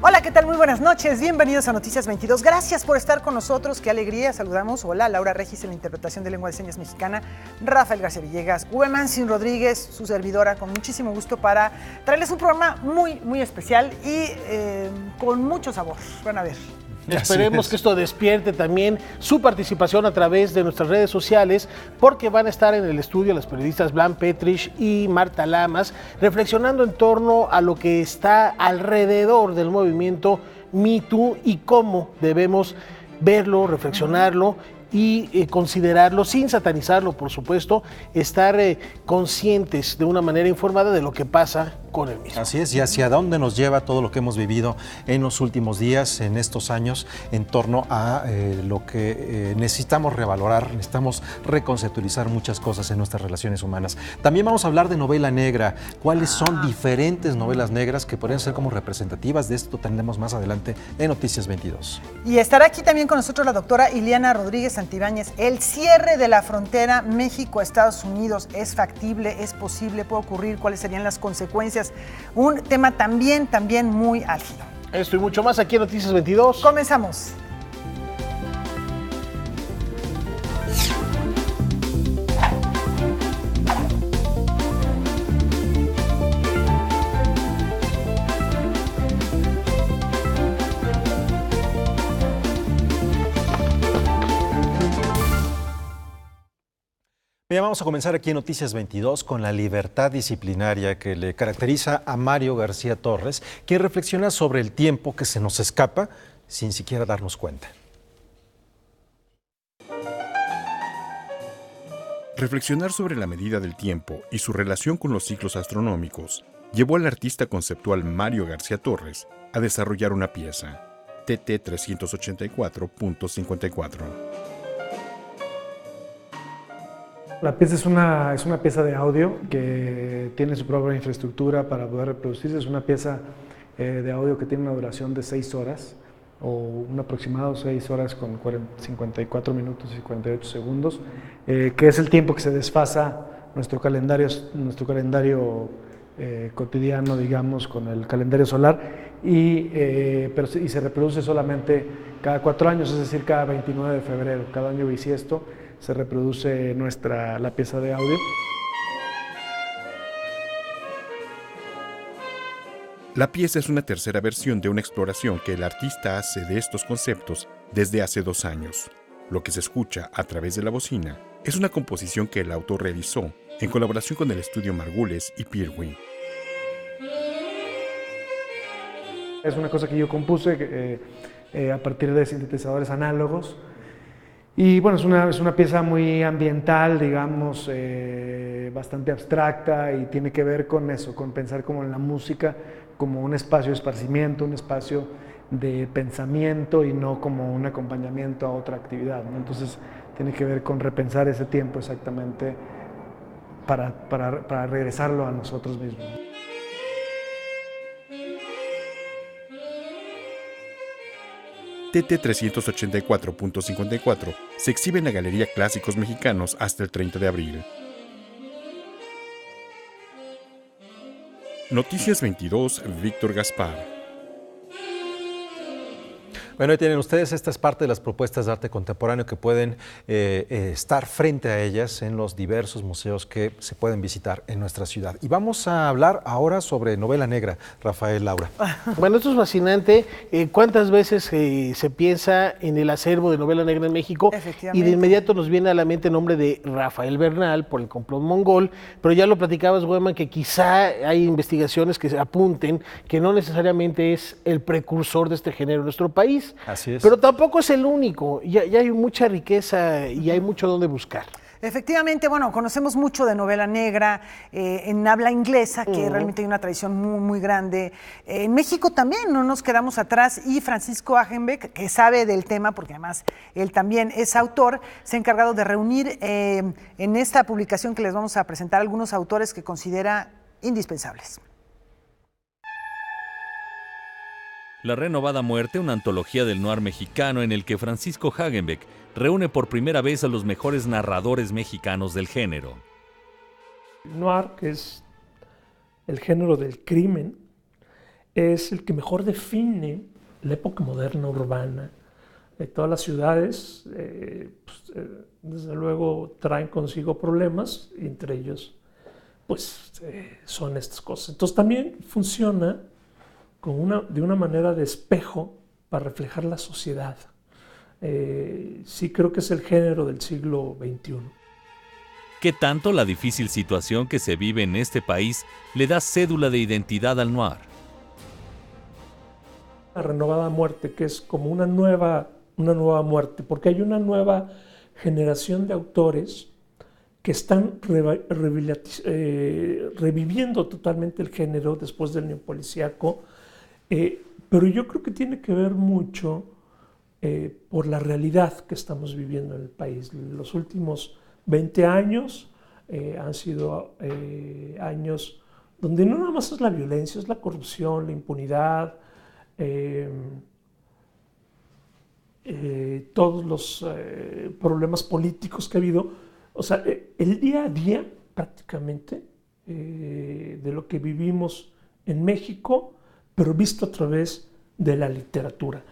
Hola, ¿qué tal? Muy buenas noches. Bienvenidos a Noticias 22. Gracias por estar con nosotros. Qué alegría. Saludamos. Hola, Laura Regis en la interpretación de lengua de señas mexicana, Rafael García Villegas, Uemansin Rodríguez, su servidora, con muchísimo gusto para traerles un programa muy especial y con mucho sabor. Van a ver. Esperemos que esto despierte también su participación a través de nuestras redes sociales, porque van a estar en el estudio las periodistas Blan Petrich y Marta Lamas, reflexionando en torno a lo que está alrededor del movimiento Me Too y cómo debemos verlo, reflexionarlo y considerarlo, sin satanizarlo, por supuesto, estar conscientes de una manera informada de lo que pasa con el mismo. Así es, y hacia dónde nos lleva todo lo que hemos vivido en los últimos días, en estos años, en torno a lo que necesitamos revalorar, necesitamos reconceptualizar muchas cosas en nuestras relaciones humanas. También vamos a hablar de novela negra, cuáles son diferentes novelas negras que podrían ser como representativas. De esto tendremos más adelante en Noticias 22. Y estará aquí también con nosotros la doctora Ileana Rodríguez Santibáñez. El cierre de la frontera México-Estados Unidos, ¿es factible? ¿Es posible? ¿Puede ocurrir? ¿Cuáles serían las consecuencias? Un tema también muy álgido. Esto y mucho más aquí en Noticias 22. Comenzamos. Bien, vamos a comenzar aquí en Noticias 22 con la libertad disciplinaria que le caracteriza a Mario García Torres, quien reflexiona sobre el tiempo que se nos escapa sin siquiera darnos cuenta. Reflexionar sobre la medida del tiempo y su relación con los ciclos astronómicos llevó al artista conceptual Mario García Torres a desarrollar una pieza, TT 384.54. La pieza es una pieza de audio que tiene su propia infraestructura para poder reproducirse. Es una pieza de audio que tiene una duración de 6 horas, o un aproximado 6 horas con 54 minutos y 48 segundos, que es el tiempo que se desfasa nuestro calendario cotidiano, digamos, con el calendario solar, y se reproduce solamente cada 4 años, es decir, cada 29 de febrero, cada año bisiesto, se reproduce la pieza de audio. La pieza es una tercera versión de una exploración que el artista hace de estos conceptos desde hace 2 años. Lo que se escucha a través de la bocina es una composición que el autor realizó en colaboración con el estudio Margules y Pirwi. Es una cosa que yo compuse a partir de sintetizadores análogos. Y bueno, es una pieza muy ambiental, digamos, bastante abstracta, y tiene que ver con eso, con pensar como en la música como un espacio de esparcimiento, un espacio de pensamiento y no como un acompañamiento a otra actividad, ¿no? Entonces tiene que ver con repensar ese tiempo exactamente para regresarlo a nosotros mismos. TT 384.54 se exhibe en la Galería Clásicos Mexicanos hasta el 30 de abril. Noticias 22, Víctor Gaspar. Bueno, ahí tienen ustedes, esta es parte de las propuestas de arte contemporáneo que pueden estar frente a ellas en los diversos museos que se pueden visitar en nuestra ciudad. Y vamos a hablar ahora sobre novela negra, Rafael, Laura. Bueno, esto es fascinante. ¿Cuántas veces se piensa en el acervo de novela negra en México? Y de inmediato nos viene a la mente el nombre de Rafael Bernal por el complot mongol, pero ya lo platicabas, Ueman, que quizá hay investigaciones que apunten que no necesariamente es el precursor de este género en nuestro país. Así es. Pero tampoco es el único, ya hay mucha riqueza y hay mucho donde buscar. Efectivamente, bueno, conocemos mucho de novela negra en habla inglesa, que realmente hay una tradición muy grande. En México también no nos quedamos atrás, y Francisco Hagenbeck, que sabe del tema, porque además él también es autor, se ha encargado de reunir en esta publicación que les vamos a presentar algunos autores que considera indispensables. La renovada muerte, una antología del noir mexicano en el que Francisco Hagenbeck reúne por primera vez a los mejores narradores mexicanos del género. El noir, que es el género del crimen, es el que mejor define la época moderna urbana. Todas las ciudades, desde luego, traen consigo problemas, y entre ellos son estas cosas. Entonces también funciona de una manera de espejo para reflejar la sociedad. Sí creo que es el género del siglo XXI. ¿Qué tanto la difícil situación que se vive en este país le da cédula de identidad al noir? La renovada muerte, que es como una nueva muerte, porque hay una nueva generación de autores que están reviviendo totalmente el género después del neopolicíaco, pero yo creo que tiene que ver mucho por la realidad que estamos viviendo en el país. Los últimos 20 años han sido años donde no nada más es la violencia, es la corrupción, la impunidad, todos los problemas políticos que ha habido. O sea, el día a día prácticamente de lo que vivimos en México, pero visto a través de la literatura.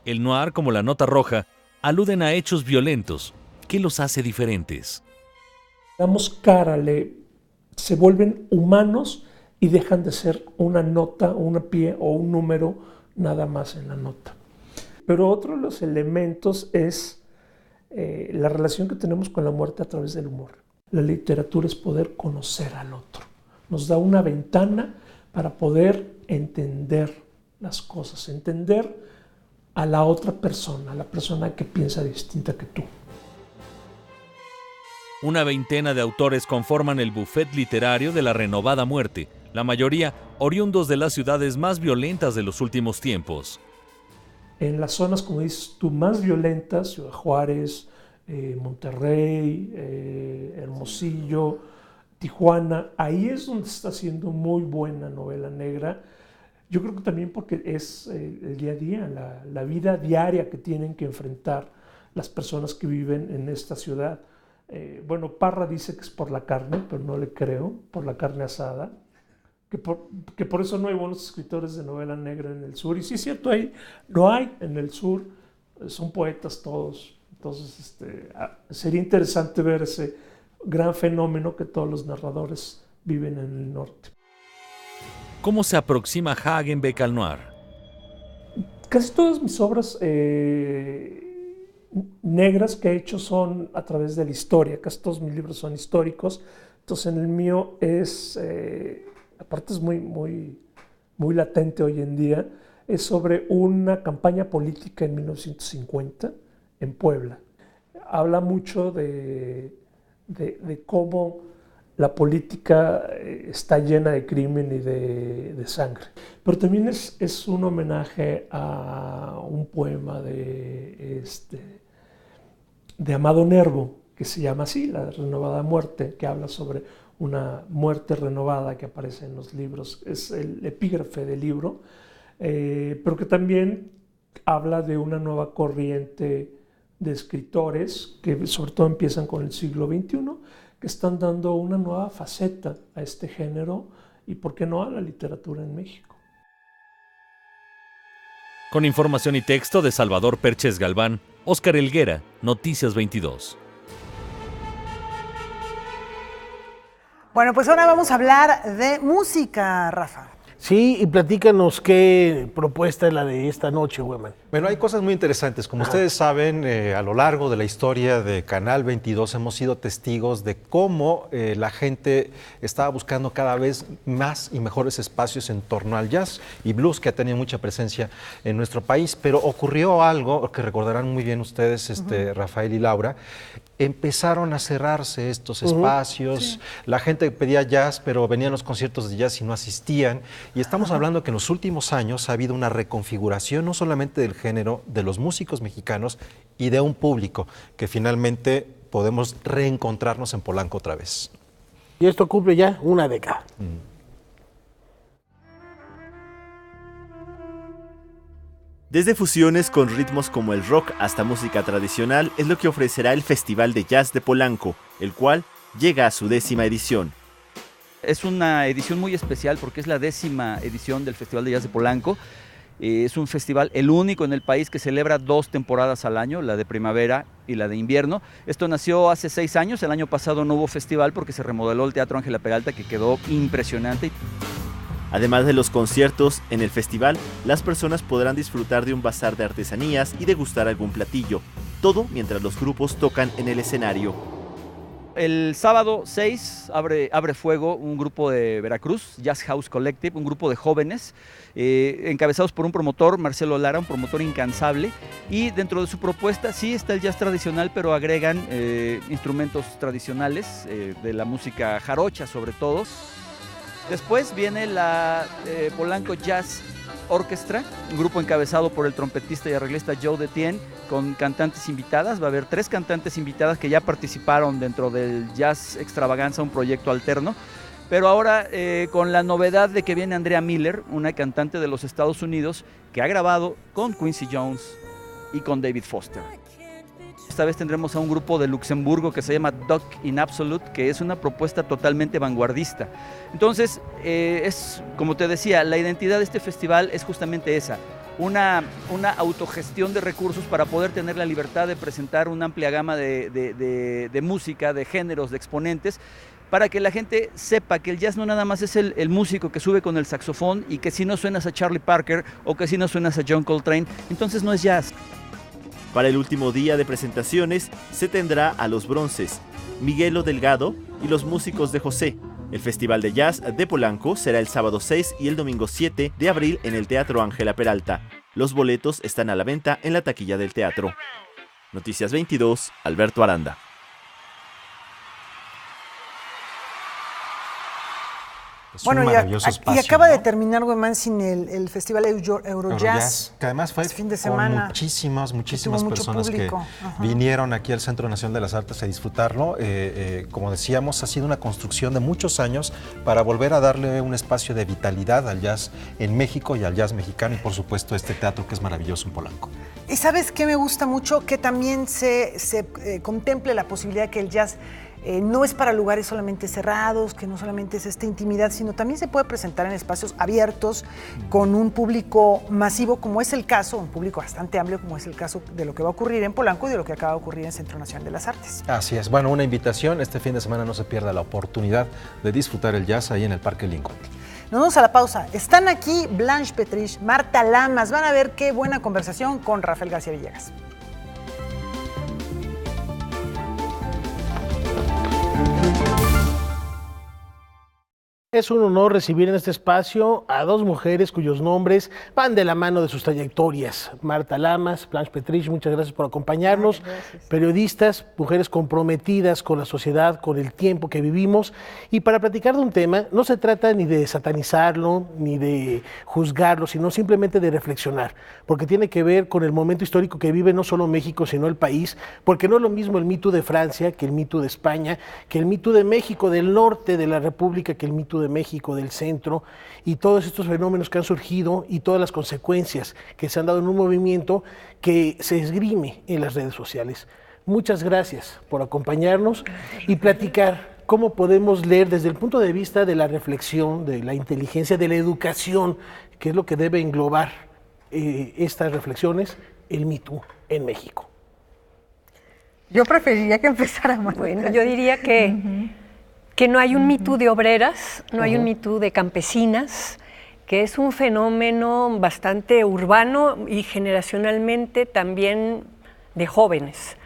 El noir, como la nota roja, aluden a hechos violentos. ¿Qué los hace diferentes? Damos cara, se vuelven humanos y dejan de ser una nota, una pie o un número nada más en la nota. Pero otro de los elementos es la relación que tenemos con la muerte a través del humor. La literatura es poder conocer al otro. Nos da una ventana para poder entender las cosas, entender a la otra persona, a la persona que piensa distinta que tú. Una veintena de autores conforman el buffet literario de la renovada muerte, la mayoría oriundos de las ciudades más violentas de los últimos tiempos. En las zonas, como dices tú, más violentas, Ciudad Juárez, Monterrey, Hermosillo, Tijuana, ahí es donde se está haciendo muy buena novela negra. Yo creo que también porque es el día a día, la vida diaria que tienen que enfrentar las personas que viven en esta ciudad. Parra dice que es por la carne, pero no le creo, por la carne asada, que por eso no hay buenos escritores de novela negra en el sur. Y sí es cierto, no hay en el sur, son poetas todos. Entonces sería interesante ver ese gran fenómeno que todos los narradores viven en el norte. ¿Cómo se aproxima Hagenbeck al noir? Casi todas mis obras negras que he hecho son a través de la historia. Casi todos mis libros son históricos. Entonces en el mío aparte es muy latente hoy en día, es sobre una campaña política en 1950 en Puebla. Habla mucho de cómo la política está llena de crimen y de sangre. Pero también es un homenaje a un poema de Amado Nervo, que se llama así, La renovada muerte, que habla sobre una muerte renovada que aparece en los libros. Es el epígrafe del libro, pero que también habla de una nueva corriente de escritores que sobre todo empiezan con el siglo XXI, que están dando una nueva faceta a este género y, ¿por qué no, a la literatura en México? Con información y texto de Salvador Perches Galván, Óscar Helguera, Noticias 22. Bueno, pues ahora vamos a hablar de música, Rafa. Sí, y platícanos qué propuesta es la de esta noche, Hueman. Bueno, hay cosas muy interesantes. Como ustedes saben, a lo largo de la historia de Canal 22 hemos sido testigos de cómo la gente estaba buscando cada vez más y mejores espacios en torno al jazz y blues, que ha tenido mucha presencia en nuestro país. Pero ocurrió algo que recordarán muy bien ustedes, Rafael y Laura. Empezaron a cerrarse estos espacios, sí. La gente pedía jazz, pero venían los conciertos de jazz y no asistían. Y estamos hablando que en los últimos años ha habido una reconfiguración no solamente del género, de los músicos mexicanos y de un público, que finalmente podemos reencontrarnos en Polanco otra vez. Y esto cumple ya una década. Desde fusiones con ritmos como el rock hasta música tradicional es lo que ofrecerá el Festival de Jazz de Polanco, el cual llega a su 10ª edición. Es una edición muy especial porque es la 10ª edición del Festival de Jazz de Polanco. Es un festival, el único en el país que celebra 2 temporadas al año, la de primavera y la de invierno. Esto nació hace 6 años, el año pasado no hubo festival porque se remodeló el Teatro Ángela Peralta, que quedó impresionante. Además de los conciertos, en el festival, las personas podrán disfrutar de un bazar de artesanías y degustar algún platillo. Todo mientras los grupos tocan en el escenario. El sábado 6 abre fuego un grupo de Veracruz, Jazz House Collective, un grupo de jóvenes, encabezados por un promotor, Marcelo Lara, un promotor incansable, y dentro de su propuesta sí está el jazz tradicional, pero agregan instrumentos tradicionales, de la música jarocha sobre todo. Después viene la Polanco Jazz Orchestra, un grupo encabezado por el trompetista y arreglista Joe Detien, con cantantes invitadas. Va a haber 3 cantantes invitadas que ya participaron dentro del Jazz Extravaganza, un proyecto alterno. Pero ahora con la novedad de que viene Andrea Miller, una cantante de los Estados Unidos, que ha grabado con Quincy Jones y con David Foster. Esta vez tendremos a un grupo de Luxemburgo que se llama Duck in Absolute, que es una propuesta totalmente vanguardista. Entonces, es, como te decía, la identidad de este festival es justamente esa, una autogestión de recursos para poder tener la libertad de presentar una amplia gama de música, de géneros, de exponentes, para que la gente sepa que el jazz no nada más es el músico que sube con el saxofón y que si no suenas a Charlie Parker o que si no suenas a John Coltrane, entonces no es jazz. Para el último día de presentaciones se tendrá a los bronces, Miguelo Delgado y los músicos de José. El Festival de Jazz de Polanco será el sábado 6 y el domingo 7 de abril en el Teatro Ángela Peralta. Los boletos están a la venta en la taquilla del teatro. Noticias 22, Alberto Aranda. Es Bueno, un maravilloso espacio, y acaba ¿no? de terminar, Güeman, sin el Festival Eurojazz. Que además fue este fin de con semana, muchísimas tuvo mucho personas público. que vinieron aquí al Centro Nacional de las Artes a disfrutarlo. Como decíamos, ha sido una construcción de muchos años para volver a darle un espacio de vitalidad al jazz en México y al jazz mexicano y por supuesto este teatro que es maravilloso en Polanco. Y ¿sabes qué me gusta mucho? Que también se contemple la posibilidad que el jazz no es para lugares solamente cerrados, que no solamente es esta intimidad, sino también se puede presentar en espacios abiertos con un público masivo, como es el caso, un público bastante amplio, como es el caso de lo que va a ocurrir en Polanco y de lo que acaba de ocurrir en Centro Nacional de las Artes. Así es. Bueno, una invitación. Este fin de semana no se pierda la oportunidad de disfrutar el jazz ahí en el Parque Lincoln. Nos vamos a la pausa. Están aquí Blanche Petrich, Marta Lamas. Van a ver qué buena conversación con Rafael García Villegas. Es un honor recibir en este espacio a 2 mujeres cuyos nombres van de la mano de sus trayectorias. Marta Lamas, Blanche Petrich, muchas gracias por acompañarnos. Gracias. Periodistas, mujeres comprometidas con la sociedad, con el tiempo que vivimos. Y para platicar de un tema, no se trata ni de satanizarlo, ni de juzgarlo, sino simplemente de reflexionar. Porque tiene que ver con el momento histórico que vive no solo México, sino el país. Porque no es lo mismo el Me Too de Francia, que el Me Too de España, que el Me Too de México, del norte de la República, que el Me Too de México, del centro, y todos estos fenómenos que han surgido y todas las consecuencias que se han dado en un movimiento que se esgrime en las redes sociales. Muchas gracias por acompañarnos y platicar cómo podemos leer desde el punto de vista de la reflexión, de la inteligencia, de la educación, que es lo que debe englobar estas reflexiones, el Me Too en México. Yo preferiría que empezara más. Bueno, yo diría que no hay un Me Too de obreras, no hay un Me Too de campesinas, que es un fenómeno bastante urbano y generacionalmente también de jóvenes.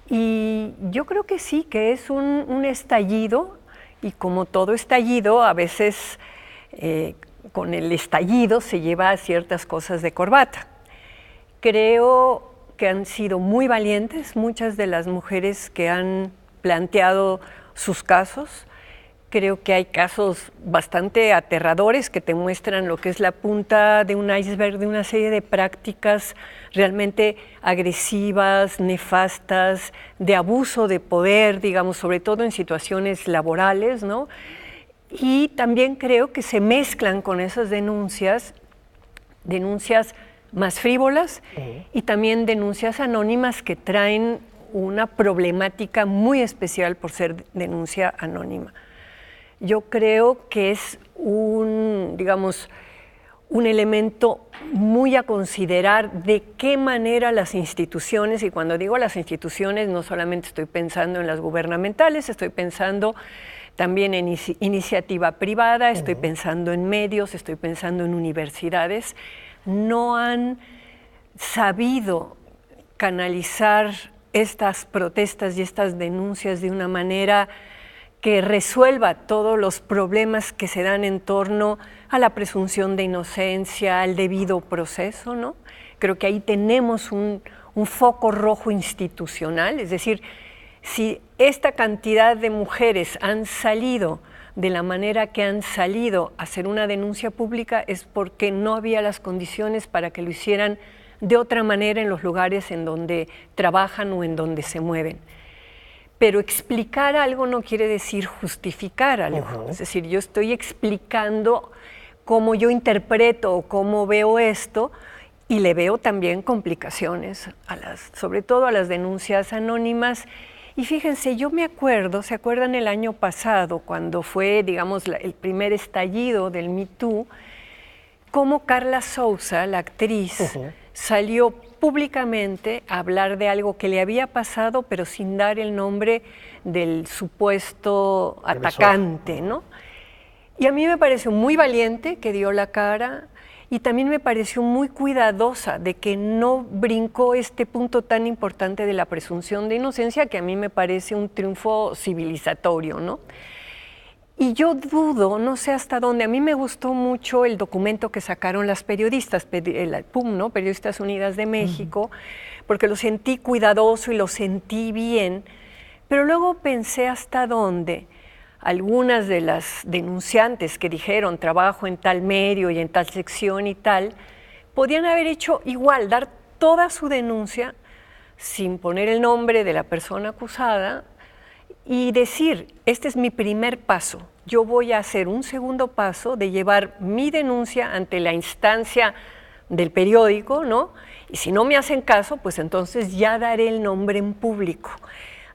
Y yo creo que sí, que es un estallido, y como todo estallido, a veces con el estallido se lleva ciertas cosas de corbata. Creo que han sido muy valientes muchas de las mujeres que han planteado sus casos. Creo que hay casos bastante aterradores que te muestran lo que es la punta de un iceberg de una serie de prácticas realmente agresivas, nefastas, de abuso de poder, digamos, sobre todo en situaciones laborales, ¿no? Y también creo que se mezclan con esas denuncias más frívolas y también denuncias anónimas que traen una problemática muy especial por ser denuncia anónima. yo creo que es un elemento muy a considerar de qué manera las instituciones, y cuando digo las instituciones no solamente estoy pensando en las gubernamentales, estoy pensando también en iniciativa privada, estoy pensando en medios, estoy pensando en universidades, no han sabido canalizar estas protestas y estas denuncias de una manera que resuelva todos los problemas que se dan en torno a la presunción de inocencia, al debido proceso, ¿no? Creo que ahí tenemos un foco rojo institucional, es decir, si esta cantidad de mujeres han salido de la manera que han salido a hacer una denuncia pública es porque no había las condiciones para que lo hicieran de otra manera en los lugares en donde trabajan o en donde se mueven. Pero explicar algo no quiere decir justificar algo. Es decir, yo estoy explicando cómo yo interpreto o cómo veo esto y le veo también complicaciones, sobre todo a las denuncias anónimas. Y fíjense, yo me acuerdo, ¿se acuerdan el año pasado cuando fue, digamos, el primer estallido del Me Too? Cómo Carla Souza, la actriz, salió públicamente a hablar de algo que le había pasado, pero sin dar el nombre del supuesto atacante, ¿no? Y a mí me pareció muy valiente que dio la cara y también me pareció muy cuidadosa de que no brincó este punto tan importante de la presunción de inocencia, que a mí me parece un triunfo civilizatorio, ¿no? Y yo dudo, no sé hasta dónde, a mí me gustó mucho el documento que sacaron las periodistas, el PUM, ¿no? Periodistas Unidas de México, porque lo sentí cuidadoso y lo sentí bien, pero luego pensé hasta dónde algunas de las denunciantes que dijeron trabajo en tal medio y en tal sección y tal, podían haber hecho igual, dar toda su denuncia sin poner el nombre de la persona acusada, y decir, este es mi primer paso, yo voy a hacer un segundo paso de llevar mi denuncia ante la instancia del periódico, ¿no? Y si no me hacen caso, pues entonces ya daré el nombre en público.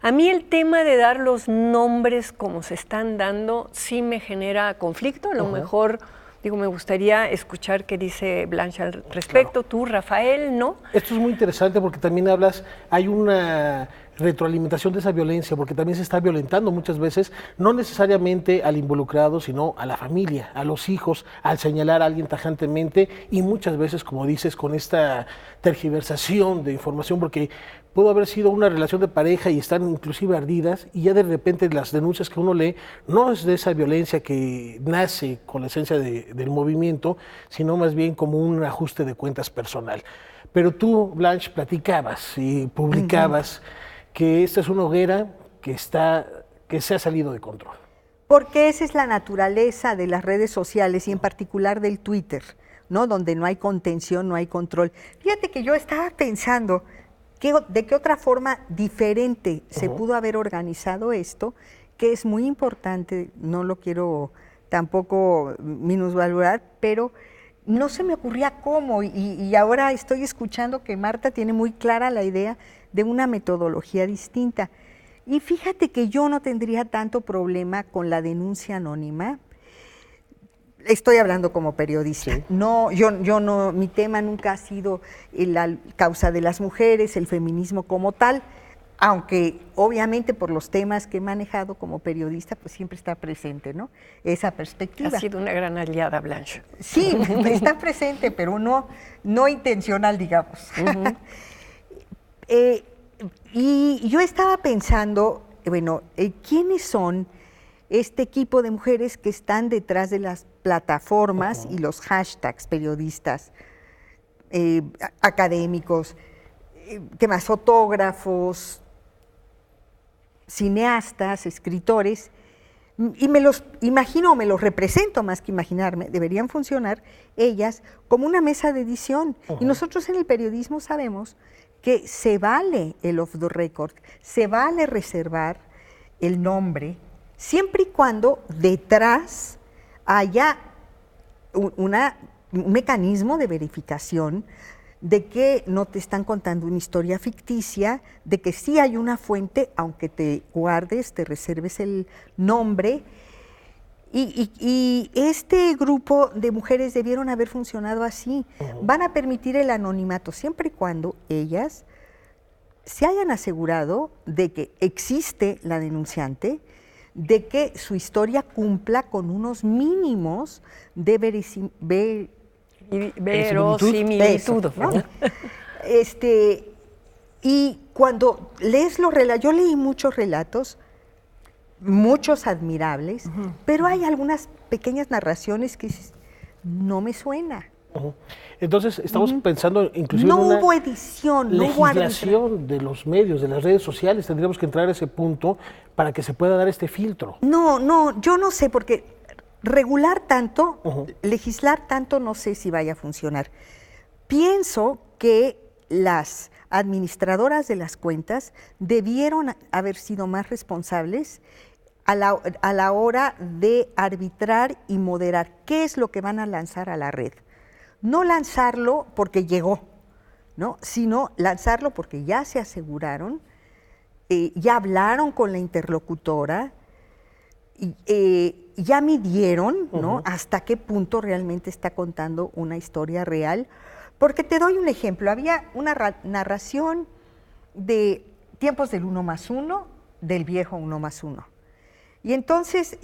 A mí el tema de dar los nombres como se están dando sí me genera conflicto, a lo mejor, digo, me gustaría escuchar qué dice Blanche al respecto, tú, Rafael, ¿no? Esto es muy interesante porque también hay una retroalimentación de esa violencia, porque también se está violentando muchas veces, no necesariamente al involucrado, sino a la familia, a los hijos, al señalar a alguien tajantemente y muchas veces, como dices, con esta tergiversación de información, porque pudo haber sido una relación de pareja y están inclusive ardidas y ya de repente las denuncias que uno lee no es de esa violencia que nace con la esencia del movimiento, sino más bien como un ajuste de cuentas personal. Pero tú, Blanche, platicabas y publicabas que esta es una hoguera que se ha salido de control. Porque esa es la naturaleza de las redes sociales y en particular del Twitter, ¿no? Donde no hay contención, no hay control. Fíjate que yo estaba pensando de qué otra forma diferente se pudo haber organizado esto, que es muy importante, no lo quiero tampoco minusvalorar, pero no se me ocurría cómo, y ahora estoy escuchando que Marta tiene muy clara la idea de una metodología distinta. Y fíjate que yo no tendría tanto problema con la denuncia anónima. Estoy hablando como periodista. Sí. No, yo no, mi tema nunca ha sido la causa de las mujeres, el feminismo como tal, aunque obviamente por los temas que he manejado como periodista, pues siempre está presente, ¿no? Esa perspectiva. Ha sido una gran aliada, Blanche. Sí, está presente, pero no intencional, digamos. Y yo estaba pensando, bueno, ¿quiénes son este equipo de mujeres que están detrás de las plataformas y los hashtags periodistas, académicos, ¿qué más? Fotógrafos, cineastas, escritores? Y me los imagino, me los represento más que imaginarme, deberían funcionar ellas como una mesa de edición. Y nosotros en el periodismo sabemos que se vale el off the record, se vale reservar el nombre, siempre y cuando detrás haya un mecanismo de verificación de que no te están contando una historia ficticia, de que sí hay una fuente, aunque te guardes, te reserves el nombre. Y este grupo de mujeres debieron haber funcionado así. Van a permitir el anonimato siempre y cuando ellas se hayan asegurado de que existe la denunciante, de que su historia cumpla con unos mínimos de verosimilitud, ¿no? Y cuando lees los relatos, yo leí muchos relatos, muchos admirables, pero hay algunas pequeñas narraciones que no me suena. Entonces, estamos pensando inclusive no en una hubo edición, no hubo legislación de los medios, de las redes sociales. Tendríamos que entrar a ese punto para que se pueda dar este filtro. No, yo no sé, porque regular tanto, legislar tanto, no sé si vaya a funcionar. Pienso que las administradoras de las cuentas debieron haber sido más responsables a la hora de arbitrar y moderar qué es lo que van a lanzar a la red. No lanzarlo porque llegó, ¿no? Sino lanzarlo porque ya se aseguraron, ya hablaron con la interlocutora, ya midieron, ¿no? Hasta qué punto realmente está contando una historia real. Porque te doy un ejemplo, había una narración de tiempos del 1+1, del viejo 1+1. Y entonces,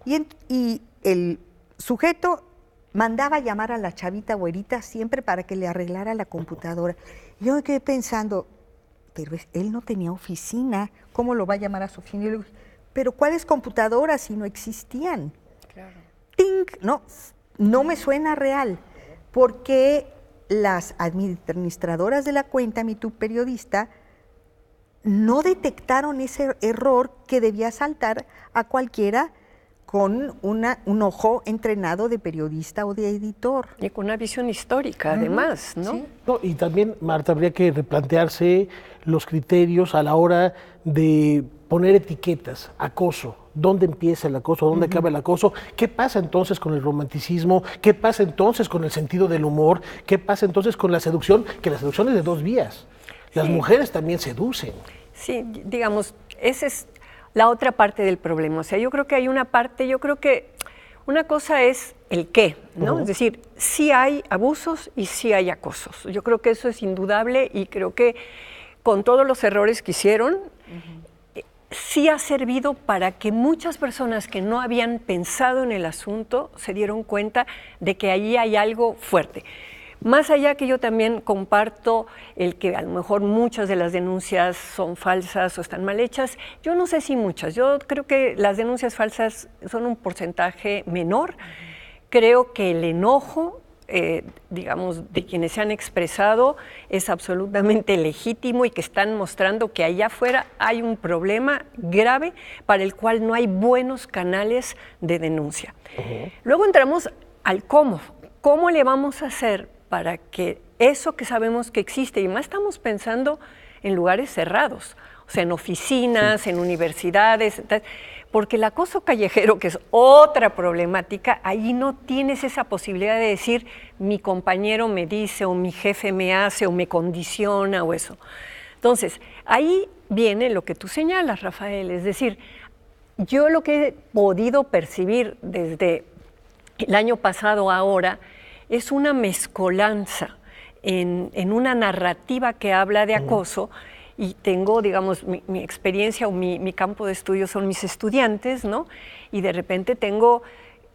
y el sujeto mandaba llamar a la chavita güerita siempre para que le arreglara la computadora. Y yo me quedé pensando, pero él no tenía oficina, ¿cómo lo va a llamar a su oficina? Y le digo, pero ¿cuáles computadoras si no existían? Claro. ¡Ting! No me suena real, porque las administradoras de la cuenta, mi tu periodista, no detectaron ese error que debía saltar a cualquiera con un ojo entrenado de periodista o de editor. Y con una visión histórica, además, ¿no? Sí. No, y también, Marta, habría que replantearse los criterios a la hora de poner etiquetas, acoso. ¿Dónde empieza el acoso? ¿Dónde acaba el acoso? ¿Qué pasa entonces con el romanticismo? ¿Qué pasa entonces con el sentido del humor? ¿Qué pasa entonces con la seducción? Que la seducción es de dos vías. Las mujeres también seducen. Sí, digamos, esa es la otra parte del problema. O sea, yo creo que hay una parte, yo creo que una cosa es el qué, ¿no? Es decir, sí hay abusos y sí hay acosos. Yo creo que eso es indudable y creo que con todos los errores que hicieron, sí ha servido para que muchas personas que no habían pensado en el asunto se dieron cuenta de que allí hay algo fuerte. Más allá que yo también comparto el que a lo mejor muchas de las denuncias son falsas o están mal hechas, yo no sé si muchas, yo creo que las denuncias falsas son un porcentaje menor. Creo que el enojo, digamos, de quienes se han expresado es absolutamente legítimo y que están mostrando que allá afuera hay un problema grave para el cual no hay buenos canales de denuncia. Luego entramos al cómo. ¿Cómo le vamos a hacer para que eso que sabemos que existe, y más estamos pensando en lugares cerrados, o sea, en oficinas, en universidades, porque el acoso callejero, que es otra problemática, ahí no tienes esa posibilidad de decir mi compañero me dice o mi jefe me hace o me condiciona o eso. Entonces, ahí viene lo que tú señalas, Rafael, es decir, yo lo que he podido percibir desde el año pasado a ahora es una mezcolanza en una narrativa que habla de acoso. Y tengo, digamos, mi experiencia o mi campo de estudio son mis estudiantes, ¿no? Y de repente tengo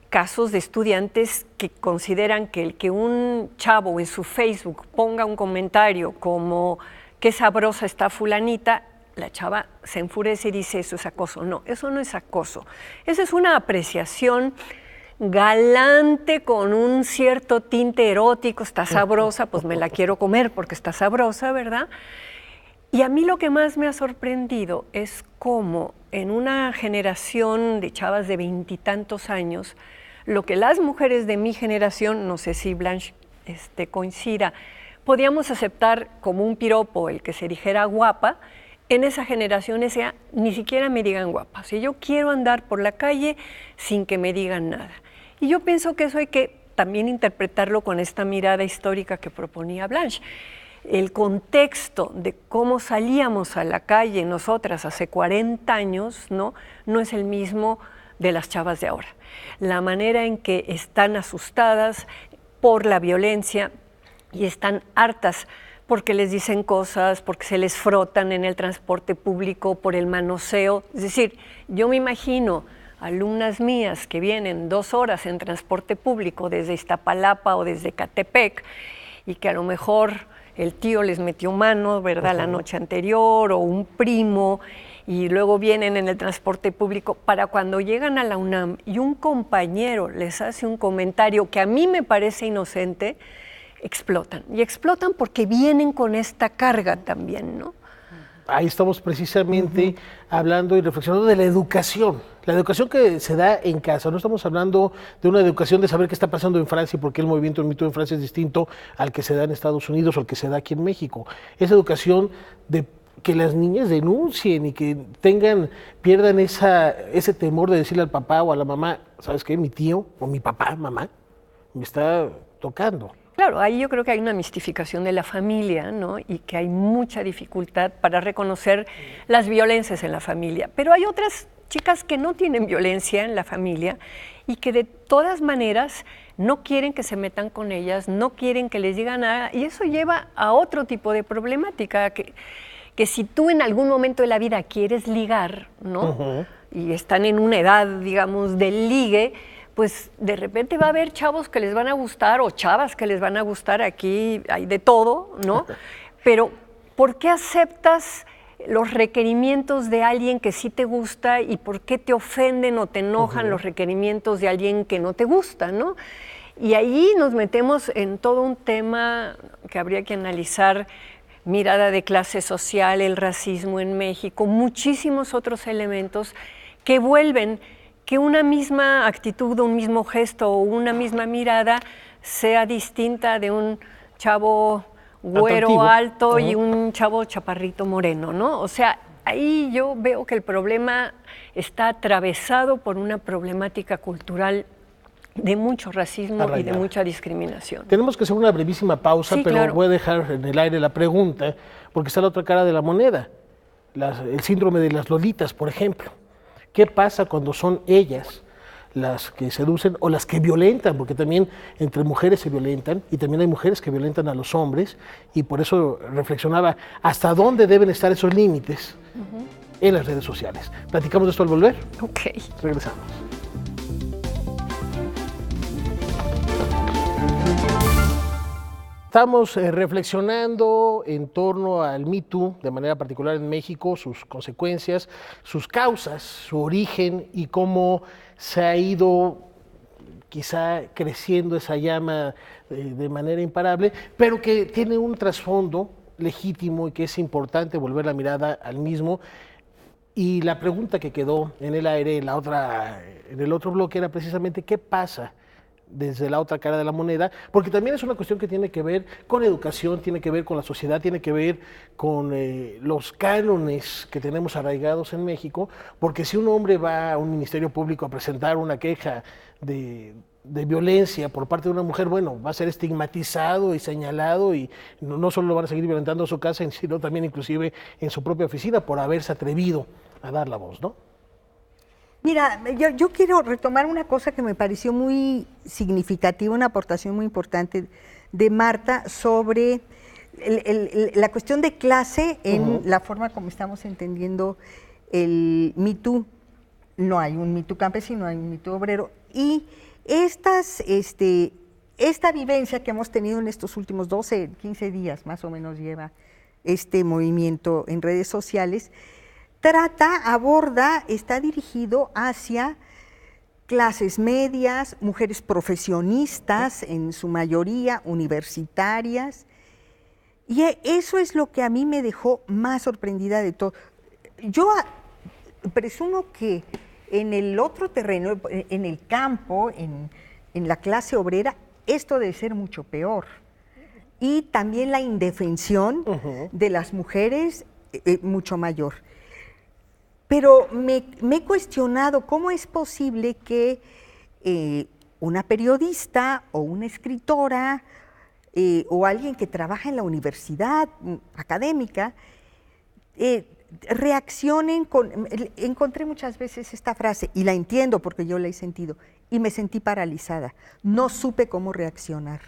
casos de estudiantes que consideran que el que un chavo en su Facebook ponga un comentario como qué sabrosa está fulanita, la chava se enfurece y dice eso es acoso. No, eso no es acoso. Esa es una apreciación galante con un cierto tinte erótico, está sabrosa, pues me la quiero comer porque está sabrosa, ¿verdad? Y a mí lo que más me ha sorprendido es cómo en una generación de chavas de 20 y tantos años, lo que las mujeres de mi generación, no sé si Blanche coincida, podíamos aceptar como un piropo el que se dijera guapa, en esa generación esa ni siquiera me digan guapa. O sea, yo quiero andar por la calle sin que me digan nada. Y yo pienso que eso hay que también interpretarlo con esta mirada histórica que proponía Blanche. El contexto de cómo salíamos a la calle nosotras hace 40 años, no es el mismo de las chavas de ahora. La manera en que están asustadas por la violencia y están hartas porque les dicen cosas, porque se les frotan en el transporte público, por el manoseo. Es decir, yo me imagino alumnas mías que vienen 2 horas en transporte público desde Iztapalapa o desde Ecatepec y que a lo mejor el tío les metió mano, ¿verdad?, la noche anterior, o un primo, y luego vienen en el transporte público, para cuando llegan a la UNAM y un compañero les hace un comentario que a mí me parece inocente, explotan. Y explotan porque vienen con esta carga también, ¿no? Ahí estamos precisamente hablando y reflexionando de la educación que se da en casa. No estamos hablando de una educación de saber qué está pasando en Francia, porque el movimiento del Me Too en Francia es distinto al que se da en Estados Unidos o al que se da aquí en México. Es educación de que las niñas denuncien y que pierdan ese temor de decirle al papá o a la mamá, ¿sabes qué? Mi tío o mi papá, mamá, me está tocando. Claro, ahí yo creo que hay una mistificación de la familia, ¿no? Y que hay mucha dificultad para reconocer las violencias en la familia. Pero hay otras chicas que no tienen violencia en la familia y que de todas maneras no quieren que se metan con ellas, no quieren que les digan nada, y eso lleva a otro tipo de problemática, que si tú en algún momento de la vida quieres ligar, ¿no? Y están en una edad, digamos, del ligue, pues de repente va a haber chavos que les van a gustar o chavas que les van a gustar, aquí hay de todo, ¿no? Pero ¿por qué aceptas los requerimientos de alguien que sí te gusta y por qué te ofenden o te enojan los requerimientos de alguien que no te gusta, ¿no? Y ahí nos metemos en todo un tema que habría que analizar, mirada de clase social, el racismo en México, muchísimos otros elementos que vuelven que una misma actitud, un mismo gesto o una misma mirada sea distinta de un chavo güero alto y un chavo chaparrito moreno, ¿no? O sea, ahí yo veo que el problema está atravesado por una problemática cultural de mucho racismo y de mucha discriminación. Tenemos que hacer una brevísima pausa, sí, pero claro. Voy a dejar en el aire la pregunta, porque está la otra cara de la moneda, el síndrome de las lolitas, por ejemplo. ¿Qué pasa cuando son ellas las que seducen o las que violentan? Porque también entre mujeres se violentan y también hay mujeres que violentan a los hombres, y por eso reflexionaba hasta dónde deben estar esos límites en las redes sociales. ¿Platicamos de esto al volver? Ok. Regresamos. Estamos reflexionando en torno al Me Too, de manera particular en México, sus consecuencias, sus causas, su origen y cómo se ha ido quizá creciendo esa llama de manera imparable, pero que tiene un trasfondo legítimo y que es importante volver la mirada al mismo. Y la pregunta que quedó en el aire en el otro bloque era precisamente qué pasa desde la otra cara de la moneda, porque también es una cuestión que tiene que ver con educación, tiene que ver con la sociedad, tiene que ver con los cánones que tenemos arraigados en México, porque si un hombre va a un ministerio público a presentar una queja de violencia por parte de una mujer, bueno, va a ser estigmatizado y señalado, y no solo lo van a seguir violentando en su casa, sino también inclusive en su propia oficina por haberse atrevido a dar la voz, ¿no? Mira, yo quiero retomar una cosa que me pareció muy significativa, una aportación muy importante de Marta sobre la cuestión de clase en la forma como estamos entendiendo el Me Too. No hay un Me Too campesino, hay un Me Too obrero. Y esta vivencia que hemos tenido en estos últimos 12, 15 días, más o menos lleva este movimiento en redes sociales, está dirigido hacia clases medias, mujeres profesionistas, en su mayoría universitarias, y eso es lo que a mí me dejó más sorprendida de todo. Yo presumo que en el otro terreno, en el campo, en la clase obrera, esto debe ser mucho peor. Y también la indefensión de las mujeres mucho mayor. Pero me he cuestionado cómo es posible que una periodista o una escritora o alguien que trabaja en la universidad académica reaccionen encontré muchas veces esta frase, y la entiendo porque yo la he sentido, y me sentí paralizada, no supe cómo reaccionar.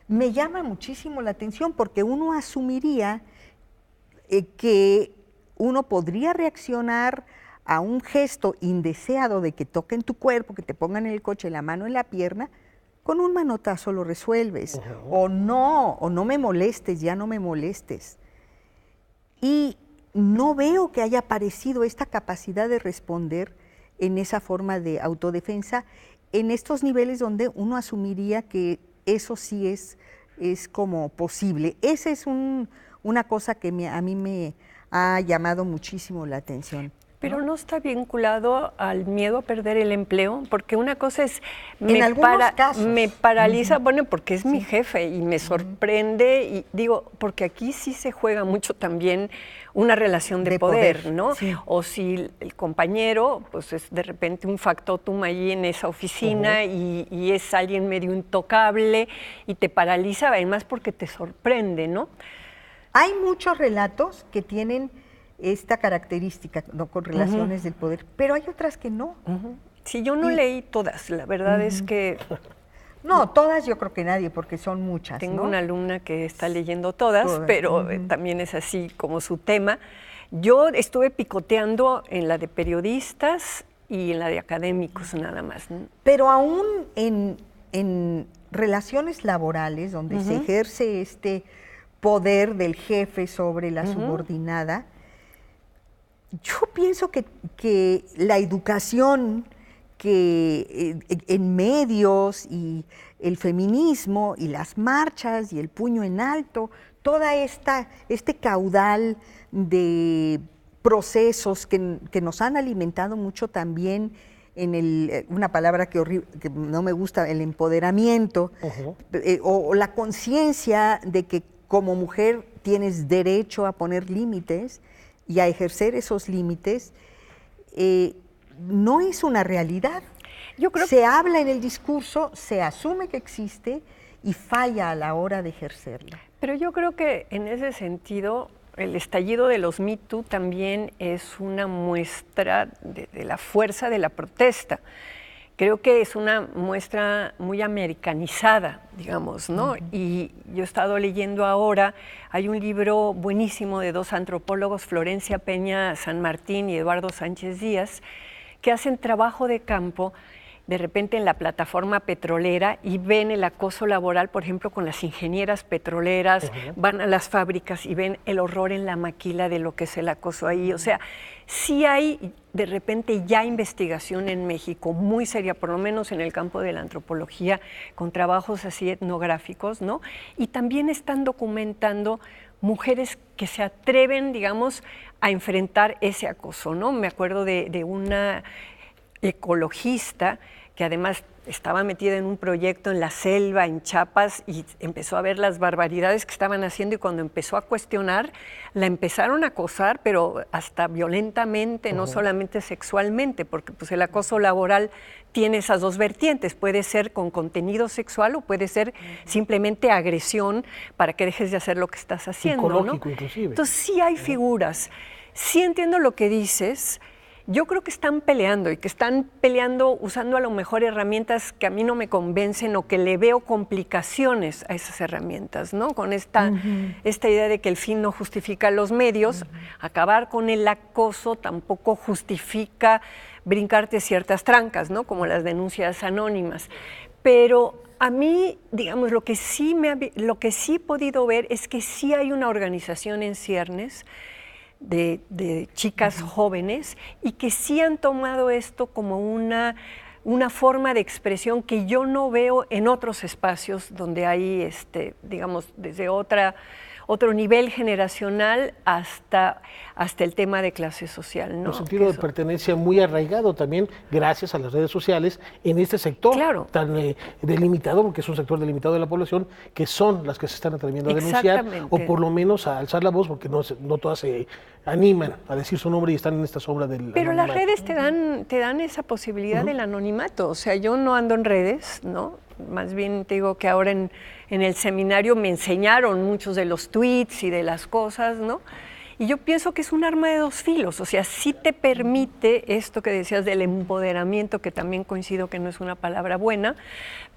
Me llama muchísimo la atención porque uno asumiría que uno podría reaccionar a un gesto indeseado de que toquen tu cuerpo, que te pongan en el coche la mano en la pierna, con un manotazo lo resuelves. O no me molestes, ya no me molestes. Y no veo que haya aparecido esta capacidad de responder en esa forma de autodefensa, en estos niveles donde uno asumiría que eso sí es como posible. Esa es una cosa que a mí me ha llamado muchísimo la atención. Pero no está vinculado al miedo a perder el empleo, porque una cosa es, casos. Me paraliza, bueno, porque es mi jefe y me sorprende, y digo, porque aquí sí se juega mucho también una relación de poder, ¿no? Sí. O si el compañero, pues es de repente un factotum ahí en esa oficina y es alguien medio intocable y te paraliza, además porque te sorprende, ¿no? Hay muchos relatos que tienen esta característica, ¿no? Con relaciones del poder, pero hay otras que no. Sí, yo no leí todas, la verdad es que... No, todas yo creo que nadie, porque son muchas. Tengo una alumna que está leyendo todas, pero también es así como su tema. Yo estuve picoteando en la de periodistas y en la de académicos nada más. Pero aún en relaciones laborales, donde se ejerce este poder del jefe sobre la subordinada, yo pienso que la educación que en medios y el feminismo y las marchas y el puño en alto, toda este caudal de procesos que nos han alimentado mucho también en una palabra que no me gusta, el empoderamiento, o la conciencia de que como mujer tienes derecho a poner límites y a ejercer esos límites, no es una realidad. Yo creo se habla en el discurso, se asume que existe y falla a la hora de ejercerla. Pero yo creo que en ese sentido el estallido de los Me Too también es una muestra de la fuerza de la protesta. Creo que es una muestra muy americanizada, digamos, ¿no? Y yo he estado leyendo ahora, hay un libro buenísimo de dos antropólogos, Florencia Peña San Martín y Eduardo Sánchez Díaz, que hacen trabajo de campo de repente en la plataforma petrolera y ven el acoso laboral, por ejemplo, con las ingenieras petroleras, van a las fábricas y ven el horror en la maquila de lo que es el acoso ahí. O sea, sí hay de repente ya investigación en México muy seria, por lo menos en el campo de la antropología, con trabajos así etnográficos, ¿no? Y también están documentando mujeres que se atreven, digamos, a enfrentar ese acoso, ¿no? Me acuerdo de una ecologista que además estaba metida en un proyecto en la selva, en Chiapas, y empezó a ver las barbaridades que estaban haciendo, y cuando empezó a cuestionar, la empezaron a acosar, pero hasta violentamente, no solamente sexualmente, porque pues el acoso laboral tiene esas dos vertientes, puede ser con contenido sexual o puede ser simplemente agresión para que dejes de hacer lo que estás haciendo, psicológico, ¿no? inclusive. Entonces sí hay figuras, sí entiendo lo que dices. Yo creo que están peleando y que están peleando usando a lo mejor herramientas que a mí no me convencen o que le veo complicaciones a esas herramientas, ¿no? Con esta idea de que el fin no justifica los medios, acabar con el acoso tampoco justifica brincarte ciertas trancas, ¿no? Como las denuncias anónimas. Pero a mí, digamos, lo que sí he podido ver es que sí hay una organización en ciernes de chicas jóvenes y que sí han tomado esto como una forma de expresión que yo no veo en otros espacios donde hay, digamos, desde otro nivel generacional hasta el tema de clase social, ¿no? Un sentido de pertenencia muy arraigado también gracias a las redes sociales en este sector tan delimitado, porque es un sector delimitado de la población, que son las que se están atreviendo a denunciar o por lo menos a alzar la voz, porque no todas se animan a decir su nombre y están en esta sombra del Pero anonimato. Las redes te dan esa posibilidad del anonimato, o sea, yo no ando en redes, ¿no? Más bien te digo que ahora en el seminario me enseñaron muchos de los tweets y de las cosas, ¿no? Y yo pienso que es un arma de dos filos, o sea, sí te permite esto que decías del empoderamiento, que también coincido que no es una palabra buena,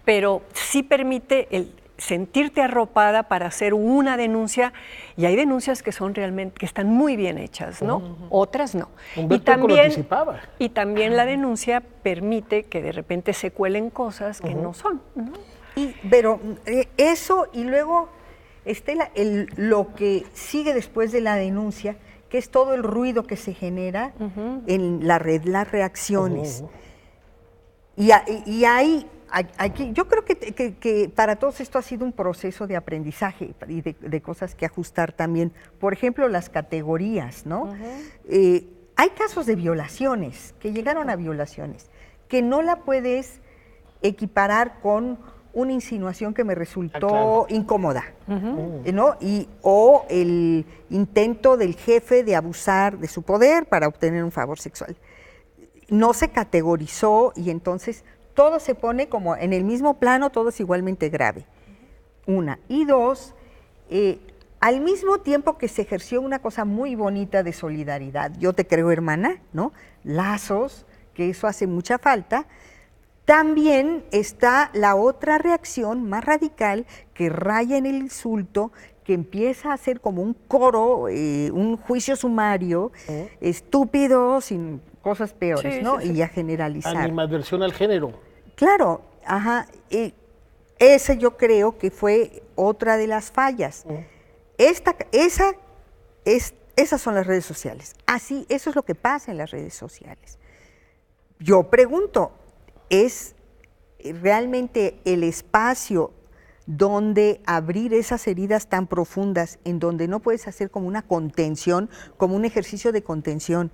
pero sí permite el sentirte arropada para hacer una denuncia, y hay denuncias que son realmente, que están muy bien hechas, ¿no? Otras no. Humberto Eco lo anticipaba. Y también la denuncia permite que de repente se cuelen cosas que no son, ¿no? Pero eso, y luego, Estela, lo que sigue después de la denuncia, que es todo el ruido que se genera en la red, las reacciones. Y hay aquí, yo creo que para todos esto ha sido un proceso de aprendizaje y de cosas que ajustar también. Por ejemplo, las categorías, ¿no? Hay casos de violaciones, que llegaron a violaciones, que no la puedes equiparar con una insinuación que me resultó incómoda, ¿no? O el intento del jefe de abusar de su poder para obtener un favor sexual. No se categorizó y entonces todo se pone como en el mismo plano, todo es igualmente grave. Una. Y dos, al mismo tiempo que se ejerció una cosa muy bonita de solidaridad, yo te creo hermana, ¿no? Lazos, que eso hace mucha falta, también está la otra reacción más radical que raya en el insulto, que empieza a ser como un coro, un juicio sumario, estúpido, sin cosas peores, ¿no? Y a generalizar. Animadversión al género. Claro, ese yo creo que fue otra de las fallas. Esas son las redes sociales. Así, eso es lo que pasa en las redes sociales. Yo pregunto, ¿es realmente el espacio donde abrir esas heridas tan profundas, en donde no puedes hacer como una contención, como un ejercicio de contención,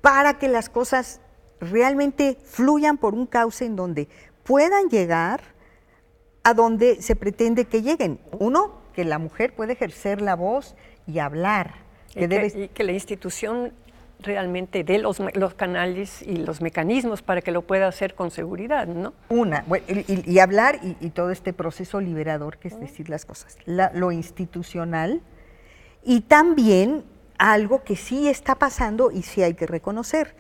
para que las cosas realmente fluyan por un cauce en donde puedan llegar a donde se pretende que lleguen? Uno, que la mujer puede ejercer la voz y hablar. Y que la institución realmente dé los canales y los mecanismos para que lo pueda hacer con seguridad, ¿no? Y hablar y todo este proceso liberador, que es decir las cosas, lo institucional, y también algo que sí está pasando y sí hay que reconocer,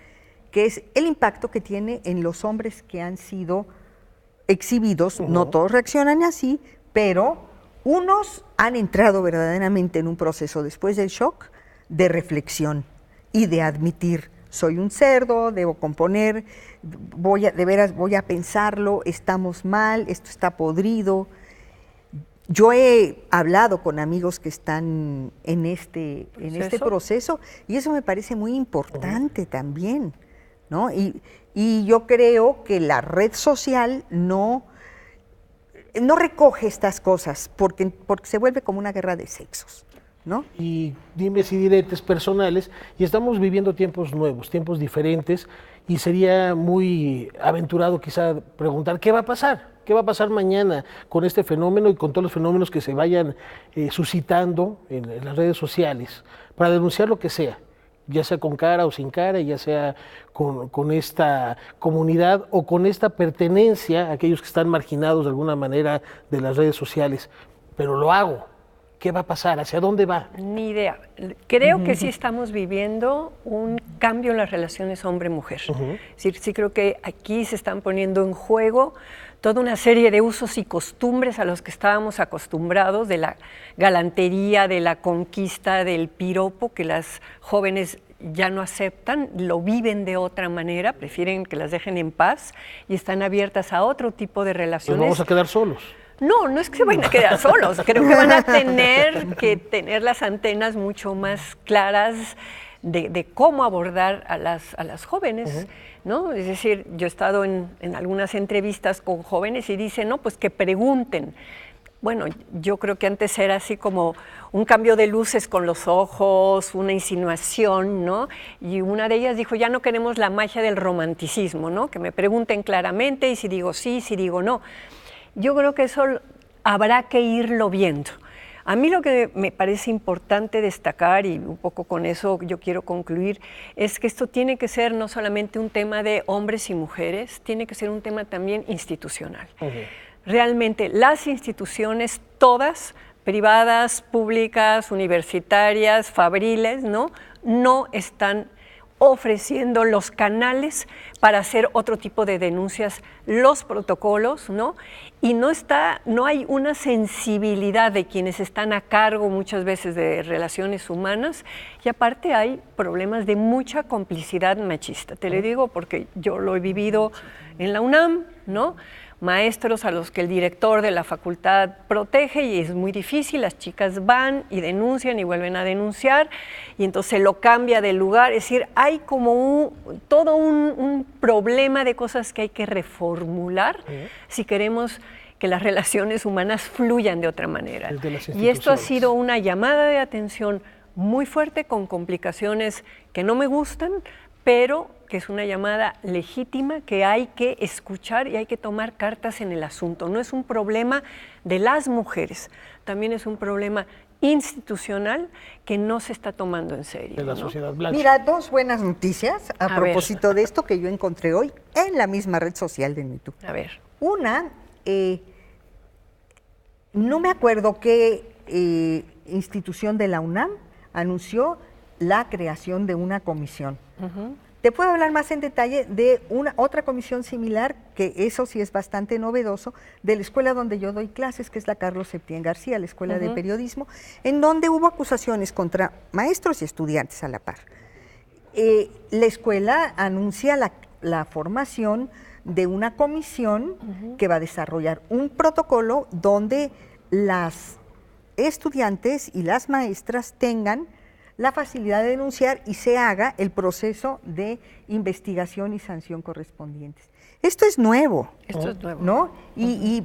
que es el impacto que tiene en los hombres que han sido exhibidos. No todos reaccionan así, pero unos han entrado verdaderamente en un proceso después del shock de reflexión y de admitir, soy un cerdo, debo componer, voy a pensarlo, estamos mal, esto está podrido. Yo he hablado con amigos que están en este proceso y eso me parece muy importante también, ¿no? Y yo creo que la red social no recoge estas cosas porque se vuelve como una guerra de sexos, ¿no? Y dimes y diretes personales, y estamos viviendo tiempos nuevos, tiempos diferentes, y sería muy aventurado quizá preguntar ¿qué va a pasar? ¿Qué va a pasar mañana con este fenómeno y con todos los fenómenos que se vayan suscitando en las redes sociales para denunciar lo que sea, ya sea con cara o sin cara, ya sea con esta comunidad o con esta pertenencia a aquellos que están marginados de alguna manera de las redes sociales? Pero lo hago. ¿Qué va a pasar? ¿Hacia dónde va? Ni idea. Creo que sí estamos viviendo un cambio en las relaciones hombre-mujer. Sí creo que aquí se están poniendo en juego toda una serie de usos y costumbres a los que estábamos acostumbrados, de la galantería, de la conquista, del piropo, que las jóvenes ya no aceptan, lo viven de otra manera, prefieren que las dejen en paz y están abiertas a otro tipo de relaciones. ¿Nos vamos a quedar solos? No, no es que se vayan a quedar solos, creo que van a tener que tener las antenas mucho más claras de cómo abordar a las jóvenes, ¿no? Es decir, yo he estado en algunas entrevistas con jóvenes y dicen, no, pues que pregunten. Bueno, yo creo que antes era así como un cambio de luces con los ojos, una insinuación, ¿no? Y una de ellas dijo, ya no queremos la magia del romanticismo, ¿no? Que me pregunten claramente y si digo sí, si digo no. Yo creo que eso habrá que irlo viendo. A mí lo que me parece importante destacar, y un poco con eso yo quiero concluir, es que esto tiene que ser no solamente un tema de hombres y mujeres, tiene que ser un tema también institucional. Realmente las instituciones todas privadas, públicas, universitarias, fabriles, no están ofreciendo los canales para hacer otro tipo de denuncias, los protocolos, y no hay una sensibilidad de quienes están a cargo muchas veces de relaciones humanas, y aparte hay problemas de mucha complicidad machista. Te lo digo porque yo lo he vivido en la UNAM, maestros a los que el director de la facultad protege y es muy difícil, las chicas van y denuncian y vuelven a denunciar y entonces se lo cambia de lugar, es decir, hay como todo un problema de cosas que hay que reformular si queremos que las relaciones humanas fluyan de otra manera. Y esto ha sido una llamada de atención muy fuerte con complicaciones que no me gustan, pero que es una llamada legítima que hay que escuchar y hay que tomar cartas en el asunto. No es un problema de las mujeres, también es un problema institucional que no se está tomando en serio. De la sociedad blanca. Mira, dos buenas noticias a propósito de esto que yo encontré hoy en la misma red social de MeToo. A ver. Una, no me acuerdo qué institución de la UNAM anunció la creación de una comisión. Te puedo hablar más en detalle de otra comisión similar, que eso sí es bastante novedoso, de la escuela donde yo doy clases, que es la Carlos Septién García, la Escuela de Periodismo, en donde hubo acusaciones contra maestros y estudiantes a la par. La escuela anuncia la formación de una comisión que va a desarrollar un protocolo donde las estudiantes y las maestras tengan la facilidad de denunciar y se haga el proceso de investigación y sanción correspondientes. Esto es nuevo. ¿No? Y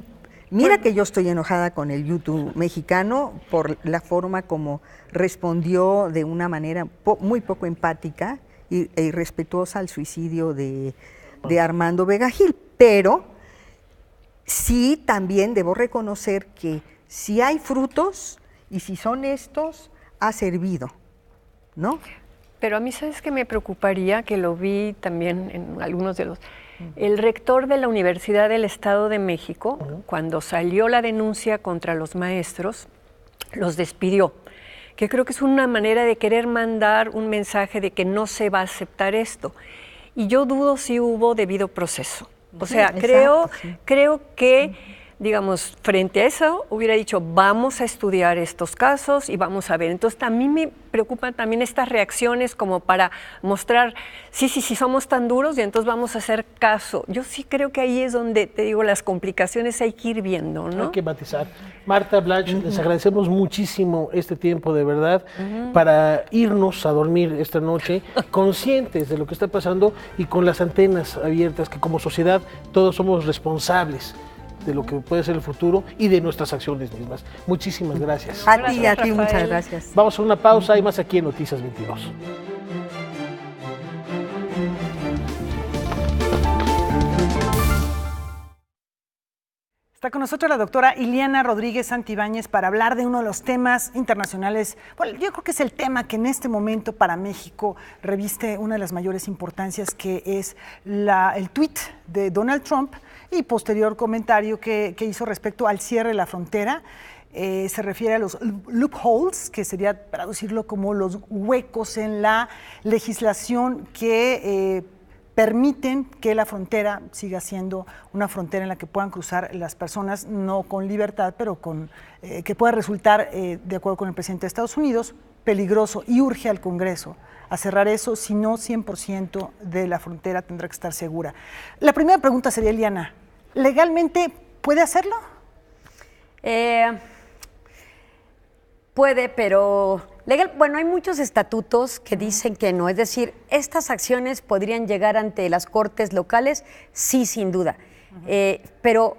mira que yo estoy enojada con el YouTube mexicano por la forma como respondió de una manera muy poco empática e irrespetuosa al suicidio de Armando Vega Gil, pero sí también debo reconocer que si hay frutos y si son estos, ha servido, ¿no? Pero a mí, ¿sabes qué me preocuparía? Que lo vi también en algunos de los... El rector de la Universidad del Estado de México, cuando salió la denuncia contra los maestros, los despidió, que creo que es una manera de querer mandar un mensaje de que no se va a aceptar esto. Y yo dudo si hubo debido proceso. O sea, creo que, digamos, frente a eso hubiera dicho, vamos a estudiar estos casos y vamos a ver. Entonces, a mí me preocupan también estas reacciones como para mostrar, sí, somos tan duros y entonces vamos a hacer caso. Yo sí creo que ahí es donde, te digo, las complicaciones hay que ir viendo, ¿no? Hay que matizar. Marta, Blanche, les agradecemos muchísimo este tiempo, de verdad, para irnos a dormir esta noche conscientes de lo que está pasando y con las antenas abiertas, que como sociedad todos somos responsables de lo que puede ser el futuro y de nuestras acciones mismas. Muchísimas gracias. A ti, muchas gracias. Vamos a una pausa y más aquí en Noticias 22. Está con nosotros la doctora Iliana Rodríguez Santibáñez para hablar de uno de los temas internacionales. Bueno, yo creo que es el tema que en este momento para México reviste una de las mayores importancias, que es el tuit de Donald Trump y posterior comentario que hizo respecto al cierre de la frontera. Se refiere a los loopholes, que sería traducirlo como los huecos en la legislación que permiten que la frontera siga siendo una frontera en la que puedan cruzar las personas, no con libertad, pero que pueda resultar, de acuerdo con el presidente de Estados Unidos, peligroso, y urge al Congreso a cerrar eso, si no 100% de la frontera tendrá que estar segura. La primera pregunta sería, Eliana, ¿legalmente puede hacerlo? Puede, pero legal, bueno, hay muchos estatutos que dicen que no, es decir, estas acciones podrían llegar ante las cortes locales, sí, sin duda, pero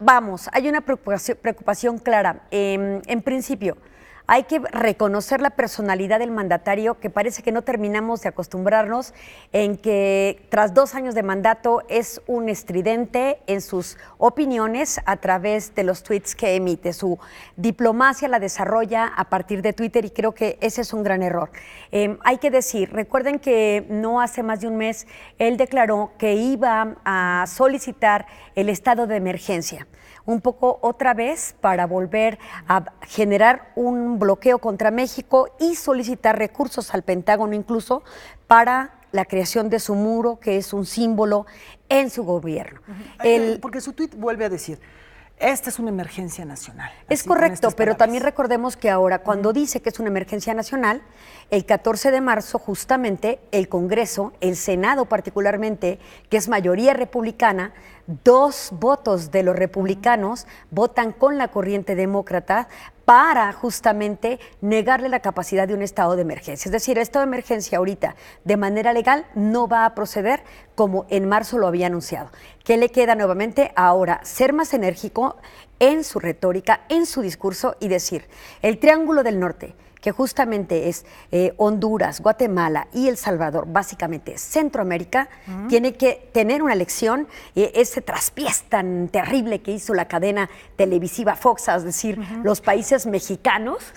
vamos, hay una preocupación clara. En principio, hay que reconocer la personalidad del mandatario, que parece que no terminamos de acostumbrarnos en que tras 2 años de mandato es un estridente en sus opiniones a través de los tweets que emite. Su diplomacia la desarrolla a partir de Twitter y creo que ese es un gran error. Hay que decir, recuerden que no hace más de un mes él declaró que iba a solicitar el estado de emergencia. un poco otra vez para volver a generar un bloqueo contra México y solicitar recursos al Pentágono incluso para la creación de su muro, que es un símbolo en su gobierno. Porque su tuit vuelve a decir, esta es una emergencia nacional. Es correcto, pero también recordemos que ahora, cuando dice que es una emergencia nacional, el 14 de marzo justamente el Congreso, el Senado particularmente, que es mayoría republicana, 2 votos de los republicanos votan con la corriente demócrata para justamente negarle la capacidad de un estado de emergencia. Es decir, el estado de emergencia ahorita de manera legal no va a proceder como en marzo lo había anunciado. ¿Qué le queda nuevamente? Ahora, ser más enérgico en su retórica, en su discurso y decir, el Triángulo del Norte, que justamente es Honduras, Guatemala y El Salvador, básicamente Centroamérica, tiene que tener una lección, ese traspiés tan terrible que hizo la cadena televisiva Fox, es decir, los países mexicanos,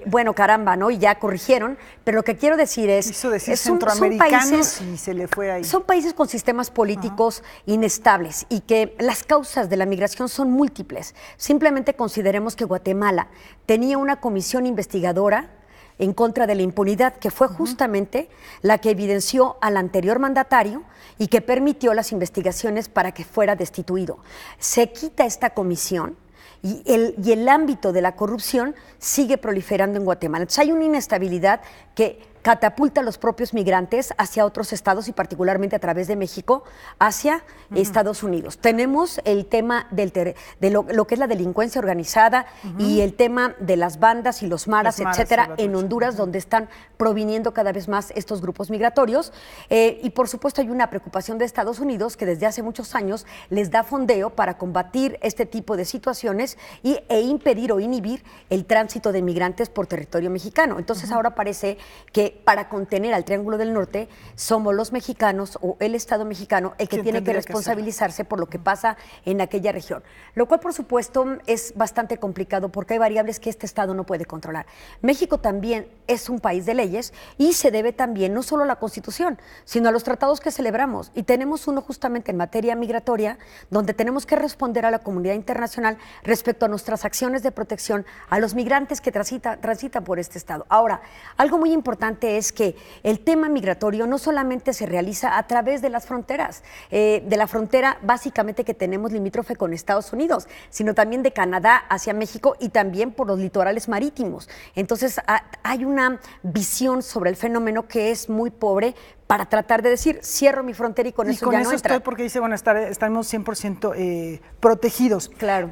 bueno, caramba, ¿no? Y ya corrigieron, pero lo que quiero decir es... Quiso decir centroamericanos y se le fue ahí. Son países con sistemas políticos inestables y que las causas de la migración son múltiples. Simplemente consideremos que Guatemala tenía una comisión investigadora en contra de la impunidad, que fue justamente la que evidenció al anterior mandatario y que permitió las investigaciones para que fuera destituido. Se quita esta comisión y el ámbito de la corrupción sigue proliferando en Guatemala. Entonces hay una inestabilidad que catapulta a los propios migrantes hacia otros estados y particularmente a través de México hacia Estados Unidos. Tenemos el tema de lo que es la delincuencia organizada y el tema de las bandas y los maras, etcétera, en Honduras, donde están proviniendo cada vez más estos grupos migratorios. Y por supuesto hay una preocupación de Estados Unidos que desde hace muchos años les da fondeo para combatir este tipo de situaciones e impedir o inhibir el tránsito de migrantes por territorio mexicano. Entonces ahora parece que para contener al Triángulo del Norte somos los mexicanos o el Estado mexicano el que tiene que responsabilizarse por lo que pasa en aquella región. Lo cual, por supuesto, es bastante complicado porque hay variables que este Estado no puede controlar. México también es un país de leyes y se debe también no solo a la Constitución, sino a los tratados que celebramos. Y tenemos uno justamente en materia migratoria, donde tenemos que responder a la comunidad internacional respecto a nuestras acciones de protección a los migrantes que transitan por este Estado. Ahora, algo muy importante es que el tema migratorio no solamente se realiza a través de las fronteras, de la frontera básicamente que tenemos limítrofe con Estados Unidos, sino también de Canadá hacia México y también por los litorales marítimos. Entonces hay una visión sobre el fenómeno que es muy pobre para tratar de decir, cierro mi frontera y con eso ya no entra. Estoy porque dice, bueno, estamos 100% protegidos. Claro.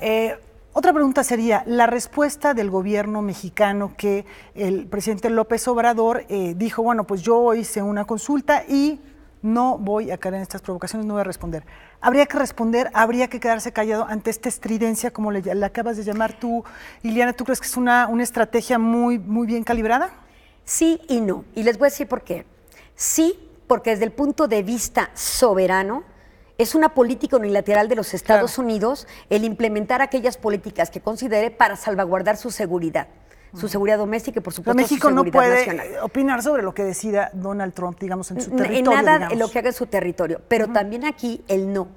Otra pregunta sería, la respuesta del gobierno mexicano que el presidente López Obrador dijo, bueno, pues yo hice una consulta y no voy a caer en estas provocaciones, no voy a responder. ¿Habría que responder? ¿Habría que quedarse callado ante esta estridencia, como le acabas de llamar tú, Iliana? ¿Tú crees que es una estrategia muy bien calibrada? Sí y no, y les voy a decir por qué. Sí, porque desde el punto de vista soberano, es una política unilateral de los Estados Unidos el implementar aquellas políticas que considere para salvaguardar su seguridad doméstica y por supuesto México su seguridad nacional. No puede opinar sobre lo que decida Donald Trump, digamos, en su territorio. En nada digamos. lo que haga en su territorio, pero también aquí el no.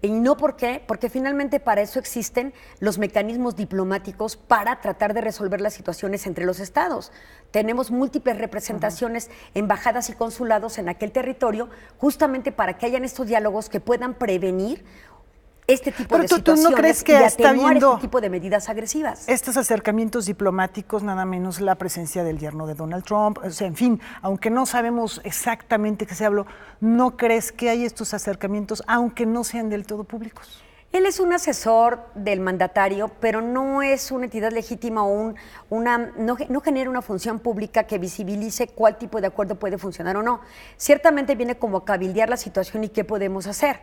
¿Y no por qué? Porque finalmente para eso existen los mecanismos diplomáticos para tratar de resolver las situaciones entre los estados. Tenemos múltiples representaciones, embajadas y consulados en aquel territorio, justamente para que hayan estos diálogos que puedan prevenir este tipo de situaciones. ¿Tú no crees que está habiendo este tipo de medidas agresivas? Estos acercamientos diplomáticos, nada menos la presencia del yerno de Donald Trump, o sea, en fin, aunque no sabemos exactamente qué se habló, ¿no crees que hay estos acercamientos, aunque no sean del todo públicos? Él es un asesor del mandatario, pero no es una entidad legítima o no genera una función pública que visibilice cuál tipo de acuerdo puede funcionar o no. Ciertamente viene como a cabildear la situación y qué podemos hacer.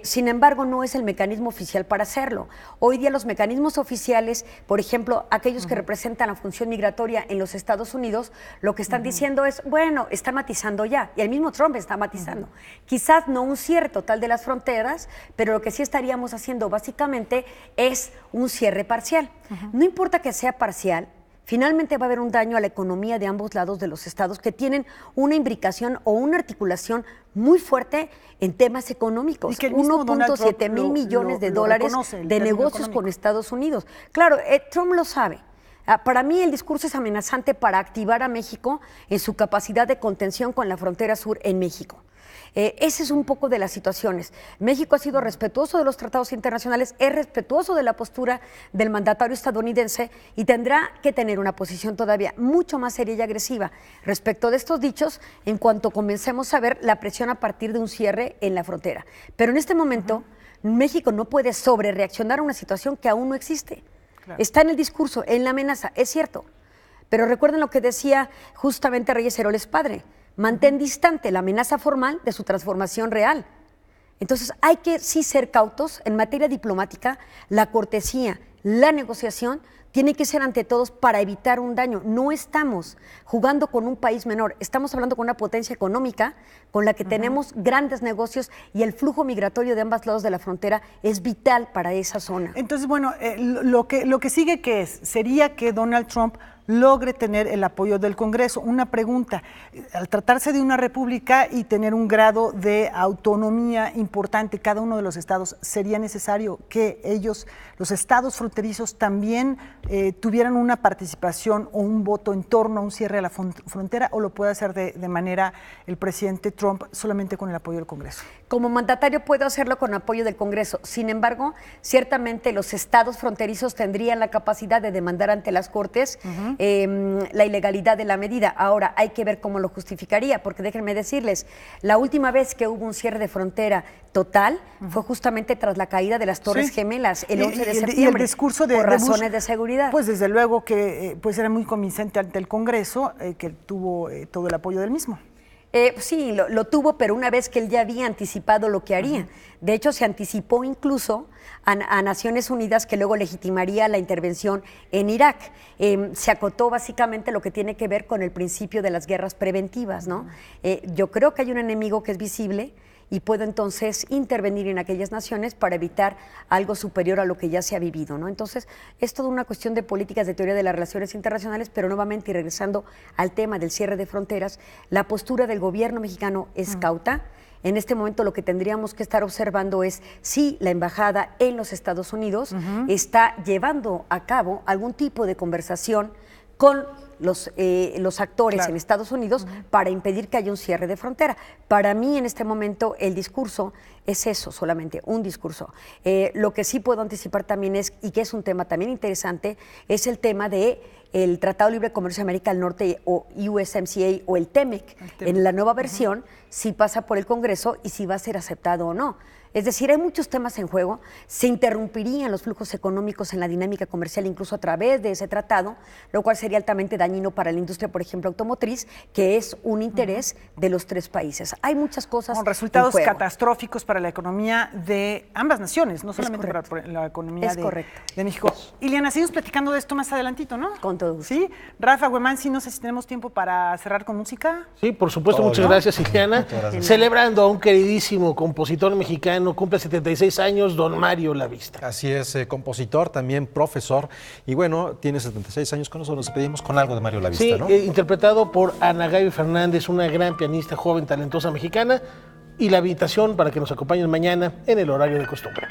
Sin embargo, no es el mecanismo oficial para hacerlo. Hoy día los mecanismos oficiales, por ejemplo, aquellos que representan la función migratoria en los Estados Unidos, lo que están diciendo es, bueno, están matizando ya, y el mismo Trump está matizando. Quizás no un cierre total de las fronteras, pero lo que sí estaríamos haciendo básicamente es un cierre parcial. No importa que sea parcial, finalmente va a haber un daño a la economía de ambos lados de los estados que tienen una imbricación o una articulación muy fuerte en temas económicos. 1.7 mil millones de dólares de negocios con Estados Unidos. Claro, Trump lo sabe. Para mí el discurso es amenazante para activar a México en su capacidad de contención con la frontera sur en México. Ese es un poco de las situaciones. México ha sido respetuoso de los tratados internacionales, es respetuoso de la postura del mandatario estadounidense y tendrá que tener una posición todavía mucho más seria y agresiva respecto de estos dichos en cuanto comencemos a ver la presión a partir de un cierre en la frontera. Pero en este momento, México no puede sobrereaccionar a una situación que aún no existe. Claro. Está en el discurso, en la amenaza, es cierto. Pero recuerden lo que decía justamente Reyes Heroles padre. Mantén distante la amenaza formal de su transformación real. Entonces hay que sí ser cautos en materia diplomática. La cortesía, la negociación tiene que ser ante todos para evitar un daño. No estamos jugando con un país menor, estamos hablando con una potencia económica con la que tenemos grandes negocios y el flujo migratorio de ambos lados de la frontera es vital para esa zona. Entonces, bueno, lo que sigue que sería que Donald Trump logre tener el apoyo del Congreso. Una pregunta, al tratarse de una república y tener un grado de autonomía importante cada uno de los estados, ¿sería necesario que ellos, los estados fronterizos, también tuvieran una participación o un voto en torno a un cierre a la frontera, o lo puede hacer de manera el presidente Trump solamente con el apoyo del Congreso? Como mandatario puedo hacerlo con apoyo del Congreso. Sin embargo, ciertamente los estados fronterizos tendrían la capacidad de demandar ante las Cortes la ilegalidad de la medida. Ahora, hay que ver cómo lo justificaría, porque déjenme decirles, la última vez que hubo un cierre de frontera total fue justamente tras la caída de las Torres Gemelas, el 11 de septiembre, y el discurso de por razones Bush, de seguridad. Pues desde luego que pues era muy convincente ante el Congreso, que tuvo todo el apoyo del mismo. Sí, lo tuvo, pero una vez que él ya había anticipado lo que haría. De hecho, se anticipó incluso a Naciones Unidas que luego legitimaría la intervención en Irak. Se acotó básicamente lo que tiene que ver con el principio de las guerras preventivas, ¿no? Yo creo que hay un enemigo que es visible y puedo entonces intervenir en aquellas naciones para evitar algo superior a lo que ya se ha vivido, ¿no? Entonces, es toda una cuestión de políticas de teoría de las relaciones internacionales, pero nuevamente, y regresando al tema del cierre de fronteras, la postura del gobierno mexicano es cauta. En este momento lo que tendríamos que estar observando es si la embajada en los Estados Unidos está llevando a cabo algún tipo de conversación con los actores en Estados Unidos para impedir que haya un cierre de frontera. Para mí en este momento el discurso es eso, solamente un discurso. Lo que sí puedo anticipar también es, y que es un tema también interesante, es el tema de el Tratado de Libre Comercio de América del Norte o USMCA o el TEMEC, en la nueva versión, si pasa por el Congreso y si va a ser aceptado o no. Es decir, hay muchos temas en juego, se interrumpirían los flujos económicos en la dinámica comercial incluso a través de ese tratado, lo cual sería altamente dañino para la industria, por ejemplo, automotriz, que es un interés de los tres países. Hay muchas cosas con resultados catastróficos para la economía de ambas naciones, no solamente para la economía de México. Ileana, seguimos platicando de esto más adelantito, ¿no? Con todo gusto. Sí. Rafa Huemansi, no sé si tenemos tiempo para cerrar con música. Sí, por supuesto, muchas gracias, Ileana. Celebrando a un queridísimo compositor mexicano, cumple 76 años, don Mario Lavista. Así es, compositor, también profesor, y bueno, tiene 76 años, con eso nos despedimos con algo de Mario Lavista, sí, ¿no? Interpretado por Ana Gaby Fernández, una gran pianista, joven, talentosa mexicana, y la invitación para que nos acompañen mañana en el horario de costumbre.